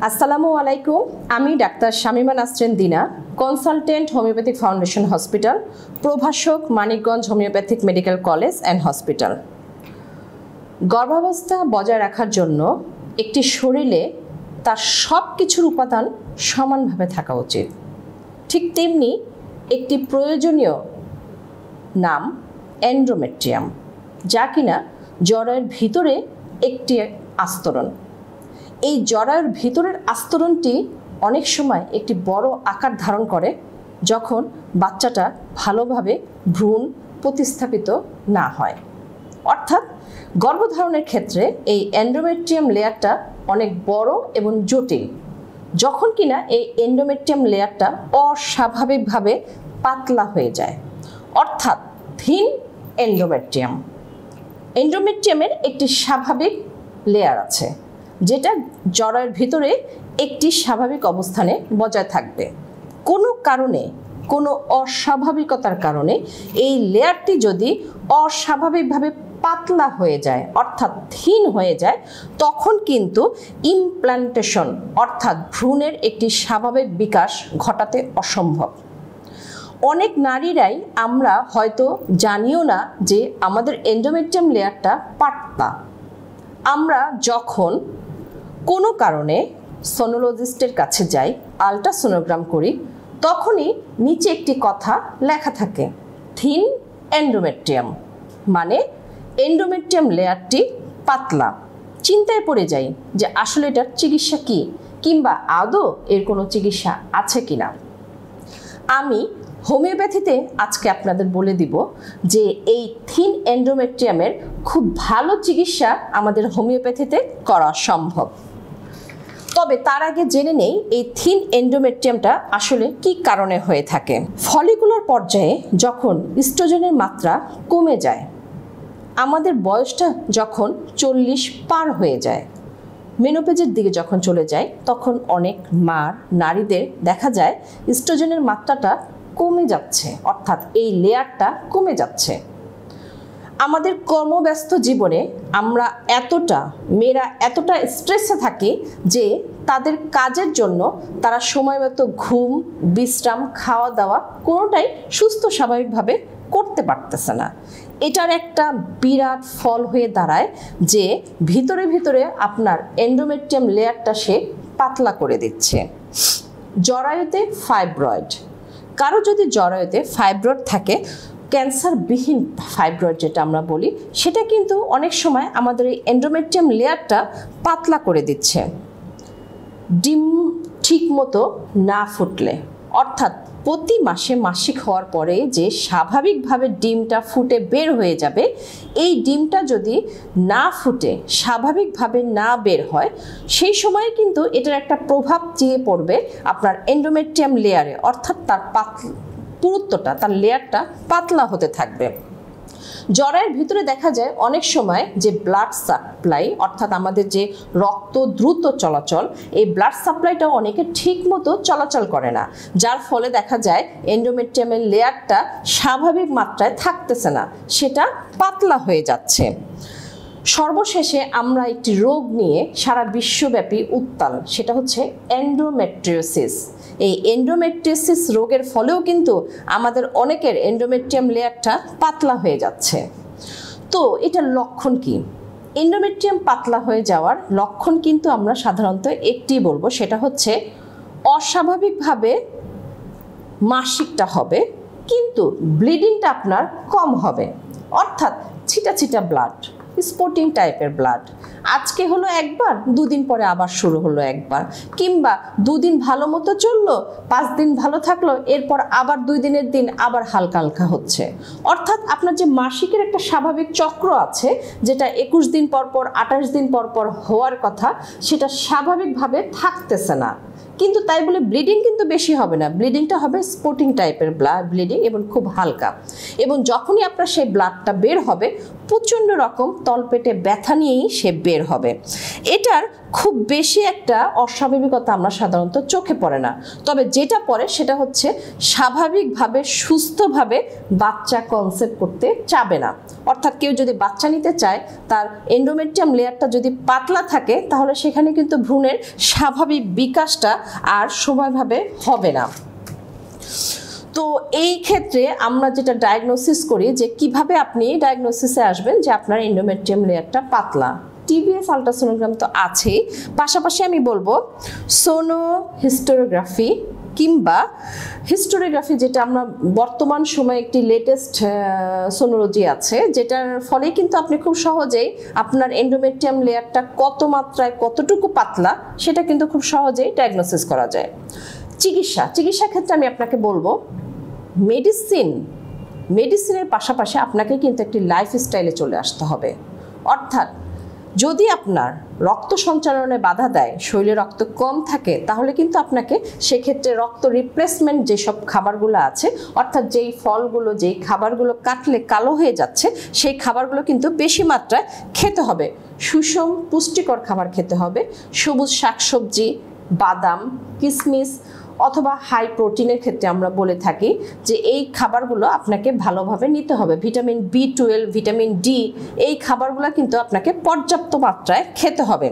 আসসালামু আলাইকুম। আমি ডাক্তার শামিমা নাসরিন দিনা, কনসালটেন্ট হোমিওপ্যাথিক ফাউন্ডেশন হসপিটাল, প্রভাষক Manikganj homeopathic medical college and hospital. গর্ভাবস্থা বজায় রাখার জন্য একটি শরীরে তার সব কিছুর উপাদান সমানভাবে থাকা উচিত। ঠিক তেমনি একটি প্রয়োজনীয় নাম এন্ডোমেট্রিয়াম, যা কিনা জরায়ুর ভিতরে একটি আস্তরণ। এই জরায়ুর ভিতরের আস্তরণটি অনেক সময় একটি বড় আকার ধারণ করে যখন বাচ্চাটা ভালোভাবে ভ্রূণ প্রতিস্থাপিত না হয়। অর্থাৎ গর্ভধারণের ক্ষেত্রে এই এন্ডোমেট্রিয়াম লেয়ারটা অনেক বড় এবং জটিল। যখন কিনা এই এন্ডোমেট্রিয়াম লেয়ারটা অস্বাভাবিকভাবে পাতলা হয়ে যায়, অর্থাৎ থিন এন্ডোমেট্রিয়াম। এন্ডোমেট্রিয়ামের একটি স্বাভাবিক লেয়ার আছে যেটা জরায়ুর ভিতরে একটি স্বাভাবিক অবস্থানে বজায় থাকবে। কোনো কারণে, কোনো অস্বাভাবিকতার কারণে এই লেয়ারটি যদি অস্বাভাবিকভাবে পাতলা হয়ে যায়, অর্থাৎ থিন হয়ে যায়, তখন কিন্তু ইমপ্ল্যান্টেশন অর্থাৎ ভ্রূণের একটি স্বাভাবিক বিকাশ ঘটাতে অসম্ভব। অনেক নারীরাই আমরা হয়তো জানিও না যে আমাদের এন্ডোমেট্রিয়াম লেয়ারটা পাতলা। আমরা যখন কোনো কারণে সোনোলজিস্টের কাছে যাই, আল্ট্রাসোনোগ্রাম করি, তখনই নিচে একটি কথা লেখা থাকে, থিন এন্ডোমেট্রিয়াম, মানে এন্ডোমেট্রিয়াম লেয়ারটি পাতলা। চিন্তায় পড়ে যাই যে আসলে এটার চিকিৎসা কী, কিংবা আদৌ এর কোনো চিকিৎসা আছে কিনা। আমি হোমিওপ্যাথিতে আজকে আপনাদের বলে দিব যে এই থিন এন্ডোমেট্রিয়ামের খুব ভালো চিকিৎসা আমাদের হোমিওপ্যাথিতে করা সম্ভব। তবে তার আগে জেনে নেই এই থিন এন্ডোমেট্রিয়ামটা আসলে কি কারণে হয়ে থাকে। ফলিকুলার পর্যায়ে যখন ইস্ট্রোজেনের মাত্রা কমে যায়, আমাদের বয়সটা যখন 40 পার হয়ে যায়, মেনোপেজের দিকে যখন চলে যায়, তখন অনেক নারীদের দেখা যায় ইস্ট্রোজেনের মাত্রাটা কমে যাচ্ছে, অর্থাৎ এই লেয়ারটা কমে যাচ্ছে। আমাদের কর্মব্যস্ত জীবনে আমরা মেয়েরা এতটা স্ট্রেসে থাকি যে তাদের কাজের জন্য তারা সময় মতো ঘুম, বিশ্রাম, খাওয়া দাওয়া কোনোটাই সুস্থ স্বাভাবিকভাবে করতে পারতেছে না। এটার একটা বিরাট ফল হয়ে দাঁড়ায় যে ভিতরে ভিতরে আপনার এন্ডোমেট্রিয়াম লেয়ারটা সে পাতলা করে দিচ্ছে। জরায়ুতে ফাইব্রয়েড, কারো যদি জরায়ুতে ফাইব্রয়েড থাকে, ক্যান্সারবিহীন ফাইব্রয়েড যেটা আমরা বলি, সেটা কিন্তু অনেক সময় আমাদের এই এন্ডোমেট্রিয়াম লেয়ারটা পাতলা করে দিচ্ছে। ডিম ঠিক মতো না ফুটলে, অর্থাৎ প্রতি মাসে মাসিক হওয়ার পরে যে স্বাভাবিকভাবে ডিমটা ফুটে বের হয়ে যাবে, এই ডিমটা যদি না ফুটে স্বাভাবিকভাবে না বের হয়, সেই সময়ে কিন্তু এটার একটা প্রভাব চেয়ে পড়বে আপনার এন্ডোমেট্রিয়াম লেয়ারে, অর্থাৎ তার পুরুত্বটা, তার লেয়ারটা পাতলা হতে থাকবে। জরায়ুর ভিতরে দেখা যায় অনেক সময় যে ব্লাড সাপ্লাই, অর্থাৎ আমাদের যে রক্ত দ্রুত চলাচল, এই ব্লাড সাপ্লাইটা অনেকে ঠিক মতো চলাচল করে না, যার ফলে দেখা যায় এন্ডোমেট্রিয়ামের লেয়ারটা স্বাভাবিক মাত্রায় থাকতেছে না, সেটা পাতলা হয়ে যাচ্ছে। সর্বশেষে আমরা একটি রোগ নিয়ে সারা বিশ্বব্যাপী উত্তাল, সেটা হচ্ছে এন্ডোমেট্রিওসিস। এই এন্ডোমেট্রিওসিস রোগের ফলেও কিন্তু আমাদের অনেকের এন্ডোমেট্রিয়াম লেয়ারটা পাতলা হয়ে যাচ্ছে। তো এটার লক্ষণ কি? এন্ডোমেট্রিয়াম পাতলা হয়ে যাওয়ার লক্ষণ কিন্তু আমরা সাধারণত একটি বলবো, সেটা হচ্ছে অস্বাভাবিকভাবে মাসিকটা হবে, কিন্তু ব্লিডিংটা আপনার কম হবে, অর্থাৎ ছিটা ছিটা ব্লাড, স্পটিং টাইপের ব্লাড। আজকে হলো একবার, দুদিন পরে আবার শুরু হলো একবার, কিংবা দুদিন ভালো মতো চললো, 5 দিন ভালো থাকলো, এরপর আবার 2 দিনের দিন আবার হালকা হালকা হচ্ছে। অর্থাৎ আপনার যে মাসিকের একটা স্বাভাবিক চক্র আছে, যেটা 21 দিন পর পর, 28 দিন পর পর হওয়ার কথা, সেটা স্বাভাবিকভাবে থাকতেছে না। কিন্তু তাই বলে ব্লিডিং কিন্তু বেশি হবে না, ব্লিডিংটা হবে স্পটিং টাইপের ব্লিডিং এবং খুব হালকা। এবং যখনই আপনার সেই ব্লাডটা বের হবে, প্রচণ্ড রকম তলপেটে ব্যথা নিয়েই সে বের হবে। এটার খুব বেশি একটা অস্বাভাবিকতা আমরা সাধারণত চোখে পড়ে না, তবে যেটা পড়ে সেটা হচ্ছে স্বাভাবিকভাবে সুস্থভাবে বাচ্চা কনসেপ্ট করতে চাবে না, অর্থাৎ কেউ যদি বাচ্চা নিতে চায় তার এন্ডোমেট্রিয়াম লেয়ারটা যদি পাতলা থাকে তাহলে সেখানে কিন্তু ভ্রূণের স্বাভাবিক বিকাশটা আর সময়ভাবে হবে না। তো এই ক্ষেত্রে আমরা যেটা ডায়াগনোসিস করি যে কিভাবে আপনি ডায়াগনোসিসে আসবেন যে আপনার এন্ডোমেট্রিয়াম লেয়ারটা পাতলা, টিবিএস আলট্রাসোনোগ্রাম তো আছেই, পাশাপাশি আমি বলবো সোনোহিস্টোগ্রাফি কিংবা হিস্টোরিওগ্রাফি, যেটা আমরা বর্তমান সময়ে একটি লেটেস্ট সোনোলজি আছে, যেটার ফলে কিন্তু আপনি খুব সহজেই আপনার এন্ডোমেট্রিয়াম লেয়ারটা কত মাত্রায় কতটুকু পাতলা সেটা কিন্তু খুব সহজেই ডায়াগনোসিস করা যায়। চিকিৎসার ক্ষেত্রে আমি আপনাকে বলবো মেডিসিনের পাশাপাশি আপনাকে কিন্তু একটি লাইফস্টাইলে চলে আসতে হবে। অর্থাৎ যদি আপনার রক্ত সঞ্চালনে বাধা দেয়, শরীরে রক্ত কম থাকে, তাহলে কিন্তু আপনাকে সেক্ষেত্রে রক্ত রিপ্লেসমেন্ট যেসব খাবারগুলো আছে, অর্থাৎ যেই ফলগুলো যেই খাবারগুলো কাটলে কালো হয়ে যাচ্ছে সেই খাবারগুলো কিন্তু বেশি মাত্রায় খেতে হবে। সুষম পুষ্টিকর খাবার খেতে হবে, সবুজ শাকসবজি, বাদাম, কিশমিশ অথবা হাই প্রোটিনের ক্ষেত্রে আমরা বলে থাকি যে এই খাবারগুলো আপনাকে ভালোভাবে নিতে হবে। ভিটামিন B12, ভিটামিন ডি, এই খাবারগুলো কিন্তু আপনাকে পর্যাপ্ত মাত্রায় খেতে হবে।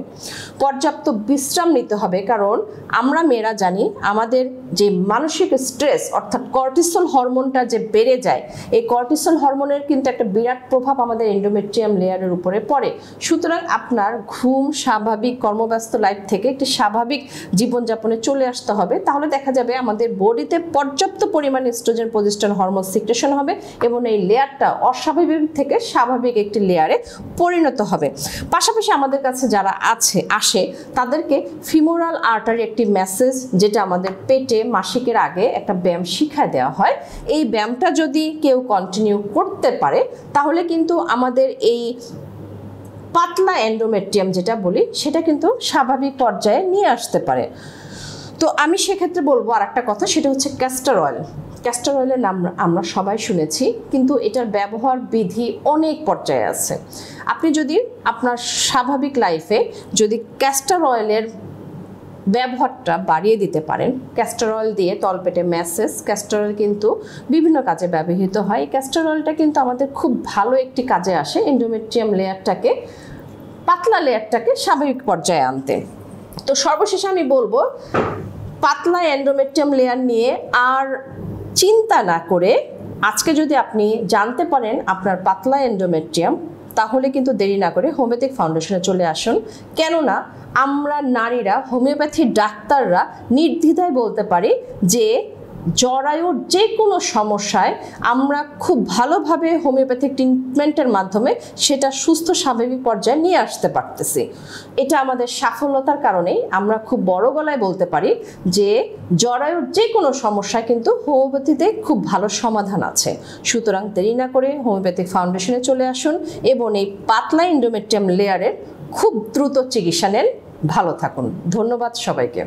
পর্যাপ্ত বিশ্রাম নিতে হবে, কারণ আমরা মেয়েরা জানি আমাদের যে মানসিক স্ট্রেস অর্থাৎ কর্টিসল হরমোনটা যে বেড়ে যায়, এই কর্টিসল হরমোনের কিন্তু একটা বিরাট প্রভাব আমাদের এন্ডোমেট্রিয়াম লেয়ারের উপরে পড়ে। সুতরাং আপনার ঘুম, স্বাভাবিক কর্মব্যস্ত লাইফ থেকে একটি স্বাভাবিক জীবনযাপনে চলে আসতে হবে, তাহলে দেখা যাবে আমাদের বডিতে পর্যাপ্ত পরিমাণে এস্ট্রোজেন, প্রজেস্টেরন হরমোন সিক্রেশন হবে এবং এই লেয়ারটা অস্বাভাবিক থেকে স্বাভাবিক একটি লেয়ারে পরিণত হবে। পাশাপাশি আমাদের কাছে যারা আসে তাদেরকে ফিমোরাল আর্টারি একটি মেসেজ, যেটা আমাদের পেটে মাসিকের আগে একটা ব্যায়াম শিখায় দেওয়া হয়, এই ব্যায়ামটা যদি কেউ কন্টিনিউ করতে পারে তাহলে কিন্তু আমাদের এই পাতলা এন্ডোমেট্রিয়াম যেটা বলি সেটা কিন্তু স্বাভাবিক পর্যায়ে নিয়ে আসতে পারে। তো আমি সেক্ষেত্রে বলবো আর একটা কথা, সেটা হচ্ছে ক্যাস্টর অয়েল। ক্যাস্টর অয়েলের নাম আমরা সবাই শুনেছি, কিন্তু এটার ব্যবহার বিধি অনেক পর্যায়ে আছে। আপনি যদি আপনার স্বাভাবিক লাইফে যদি ক্যাস্টর অয়েলের ব্যবহারটা বাড়িয়ে দিতে পারেন, ক্যাস্টর অয়েল দিয়ে তলপেটে ম্যাসেজ, ক্যাস্টর অয়েল কিন্তু বিভিন্ন কাজে ব্যবহৃত হয়। ক্যাস্টর অয়েলটা কিন্তু আমাদের খুব ভালো একটি কাজে আসে এন্ডোমেট্রিয়াম লেয়ারটাকে, পাতলা লেয়ারটাকে স্বাভাবিক পর্যায়ে আনতে। তো সর্বশেষে আমি বলবো পাতলা এন্ডোমেট্রিয়াম লেয়ার নিয়ে আর চিন্তা না করে আজকে যদি আপনি জানতে পারেন আপনার পাতলা এন্ডোমেট্রিয়াম, তাহলে কিন্তু দেরি না করে হোমিওপ্যাথিক ফাউন্ডেশনে চলে আসুন। কেননা আমরা নারীরা, হোমিওপ্যাথি ডাক্তাররা নির্দ্বিধায় বলতে পারি যে জরায়ুর যে কোনো সমস্যায় আমরা খুব ভালোভাবে হোমিওপ্যাথিক ট্রিটমেন্টের মাধ্যমে সেটা সুস্থ স্বাভাবিক পর্যায়ে নিয়ে আসতে পারতেছি। এটা আমাদের সাফল্যতার কারণেই আমরা খুব বড় গলায় বলতে পারি যে জরায়ুর যে কোনো সমস্যায় কিন্তু হোমিওপ্যাথিতে খুব ভালো সমাধান আছে। সুতরাং দেরি না করে হোমিওপ্যাথিক ফাউন্ডেশনে চলে আসুন এবং এই পাতলা এন্ডোমেট্রিয়াম লেয়ারের খুব দ্রুত চিকিৎসা নেন। ভালো থাকুন। ধন্যবাদ সবাইকে।